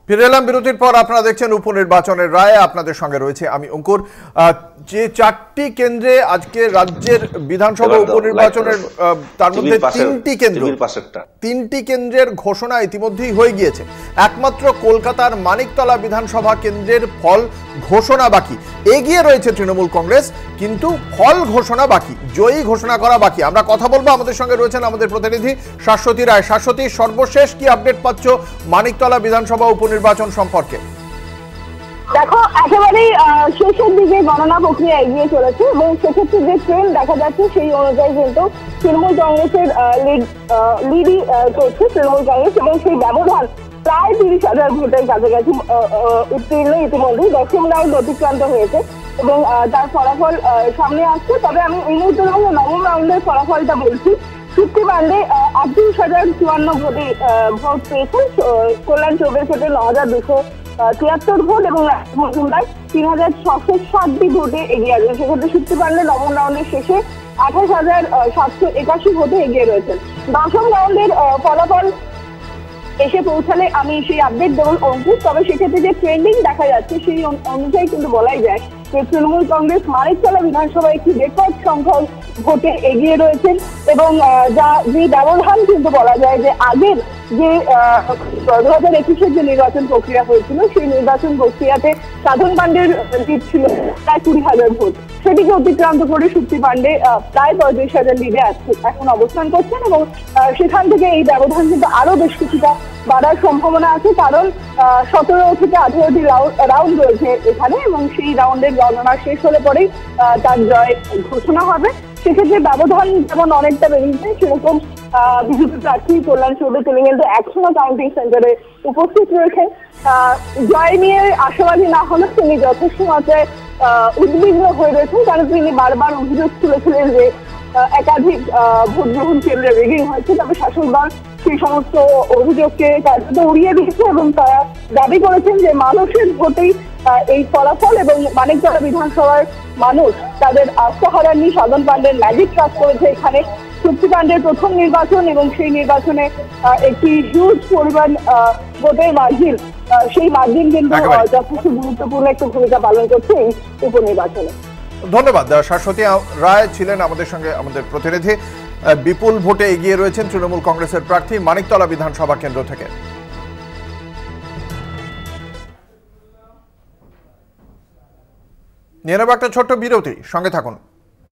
ফিরে এলাম বিরতির পর। আপনারা দেখছেন উপনির্বাচনের রায়, আপনাদের সঙ্গে রয়েছে আমি অঙ্কুর। যে 4টি কেন্দ্রে আজকে রাজ্যের বিধানসভা উপনির্বাচনের, তার মধ্যে 3টি কেন্দ্রের ঘোষণা ইতিমধ্যেই হয়ে গিয়েছে। একমাত্র কলকাতার মানিকতলা বিধানসভা কেন্দ্রের ফল ঘোষণা বাকি। এগিয়ে রয়েছে তৃণমূল কংগ্রেস, কিন্তু ফল ঘোষণা বাকি, জয়ী ঘোষণা করা বাকি। আমরা কথা বলবো, আমাদের সঙ্গে রয়েছেন আমাদের প্রতিনিধি শাশ্বতী রায়। শাশ্বতী, সর্বশেষ কি আপডেট পাচ্ছ মানিকতলা বিধানসভা উপনির্বাচন সম্পর্কে? দেখো, একেবারেই শেষের দিকে গণনা প্রক্রিয়া এগিয়ে চলেছে এবং সেক্ষেত্রে যে ট্রেন্ড দেখা যাচ্ছে সেই অনুযায়ী কিন্তু তৃণমূল কংগ্রেসের লিডই করছে তৃণমূল কংগ্রেস, এবং সেই ব্যবধান প্রায় 30,000 ভোটের কাছাকাছি উত্তীর্ণ। ইতিমধ্যেই 10ম রাউন্ড অতিক্রান্ত হয়েছে এবং তার ফলাফল সামনে আসছে। তবে আমি এই মুহূর্তে 9ম রাউন্ডের ফলাফলটা বলছি। শক্তি পান্ডে 38,054 ভোটে ভোট পেয়েছেন, কল্যাণ চৌবের ক্ষেত্রে 9,273 ভোট এবং মজুমদার 3,660টি ভোটে এগিয়ে আছে। সেক্ষেত্রে শক্তি পান্ডে 9ম রাউন্ডের শেষে 28,781 ভোটে এগিয়ে রয়েছেন। 10ম রাউন্ডের ফলাফল এসে পৌঁছালে আমি সেই আপডেট দেবো অঙ্কুর। তবে সেক্ষেত্রে যে ট্রেন্ডিং দেখা যাচ্ছে সেই অনুযায়ী কিন্তু বলাই যায় যে তৃণমূল কংগ্রেস মানিকতলা বিধানসভায় একটি রেকর্ড সংখ্যক ভোটে এগিয়ে রয়েছেন এবং যে ব্যবধান কিন্তু বলা যায় যে আগের যে 2021-এর যে নির্বাচন প্রক্রিয়া হয়েছিল সেই নির্বাচন প্রক্রিয়াতে সাধন পান্ডের লিড ছিল প্রায় 20,000 ভোট, সেটিকে অতিক্রান্ত করে শক্তি পান্ডে প্রায় 35,000 লিডে এখন অবস্থান করছেন এবং সেখান থেকে এই ব্যবধান কিন্তু আরো বেশ কিছুটা বাড়ার সম্ভাবনা আছে, কারণ 17 থেকে 18টি রাউন্ড রয়েছে এখানে এবং সেই রাউন্ডের গণনা শেষ হলে পরেই তার জয় ঘোষণা হবে। সেক্ষেত্রে ব্যবধান যেমন অনেকটা বেরিয়েছে, সেরকম বিজেপি প্রার্থী কল্যাণ চৌবে তিনি কিন্তু এখনো কাউন্টিং সেন্টারে উপস্থিত রয়েছেন। জয় নিয়ে আশাবাদী না হলে তিনি যথেষ্ট মাত্রায় উদ্বিগ্ন হয়ে রয়েছেন, কারণ তিনি বারবার অভিযোগ তুলেছিলেন যে একাধিক ভোট গ্রহণ কেন্দ্রে রেগিং হয়েছে। তবে শাসক দল সেই সমস্ত অভিযোগকে কার্যত উড়িয়ে দিয়েছে এবং তারা দাবি করেছেন যে মানুষের ভোটেই এই ফলাফল এবং মানিকতলা বিধানসভার মানুষ তাদের আস্থা হারাননি। সাধন পান্ডের ম্যাজিক কাজ করেছে এখানে। শক্তি পান্ডের প্রথম নির্বাচন এবং সেই নির্বাচনে একটি হিউজ পরিমাণ ভোটের মার্জিন, সেই মার্জিন কিন্তু যথেষ্ট গুরুত্বপূর্ণ একটা ভূমিকা পালন করছে এই উপনির্বাচনে। ধন্যবাদ। শাশ্বতী রায় ছিলেন আমাদের সঙ্গে, আমাদের প্রতিনিধি। বিপুল ভোটে এগিয়ে রয়েছেন তৃণমূল কংগ্রেসের প্রার্থী মানিকতলা বিধানসভা কেন্দ্র থেকে। নিয়ে নেব একটা ছোট্ট বিরতি, সঙ্গে থাকুন।